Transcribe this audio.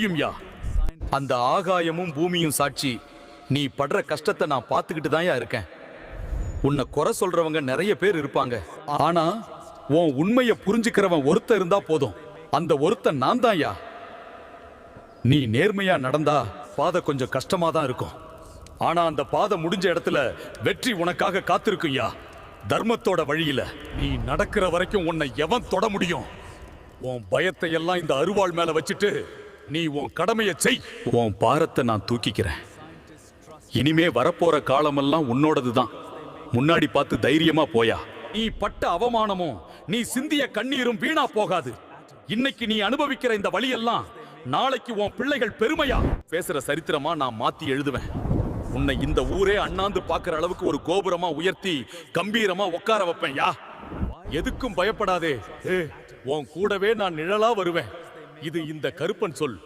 தெரியும்யா. அந்த ஆகாயமும் பூமியும் சாட்சி. நீ படுற கஷ்டத்தை நான் பார்த்துக்கிட்டு தான் இருக்கேன். உன்னை குறை சொல்றவங்க நிறைய பேர் இருப்பாங்க. ஆனா உன் உண்மையை புரிஞ்சுக்கிறவன் ஒருத்தன் இருந்தா போதும். அந்த ஒருத்தன் நான் தான்யா. நீ நேர்மையா நடந்தா பாதை கொஞ்சம் கஷ்டமா தான் இருக்கும். ஆனா அந்த பாதை முடிஞ்ச இடத்துல வெற்றி உனக்காக காத்திருக்கும்யா. தர்மத்தோட வழியில நீ நடக்கிற வரைக்கும் உன்னை எவன் தொட முடியும்? உன் பயத்தை எல்லாம் இந்த அருவாள் மேல வச்சுட்டு நீ உன் கடமையை செய். உன் பாரத்தை நான் தூக்கிக்கிறேன். இனிமே வரப்போற காலமெல்லாம் உன்னோடதுதான். முன்னாடி பார்த்து தைரியமா போயா. நீ பட்ட அவமானமும் நீ சிந்திய கண்ணீரும் வீணா போகாது. இன்னைக்கு நீ அனுபவிக்கிற இந்த வழியெல்லாம் நாளைக்கு உன் பிள்ளைகள் பெருமையா பேசுற சரித்திரமா நான் மாத்தி எழுதுவேன். உன்னை இந்த ஊரே அண்ணாந்து பாக்குற அளவுக்கு ஒரு கோபுரமா உயர்த்தி கம்பீரமா உட்கார வைப்பேன். யா, எதுக்கும் பயப்படாதே. உன் கூடவே நான் நிழலா வருவேன். இது இந்த கருப்பன் சொல்.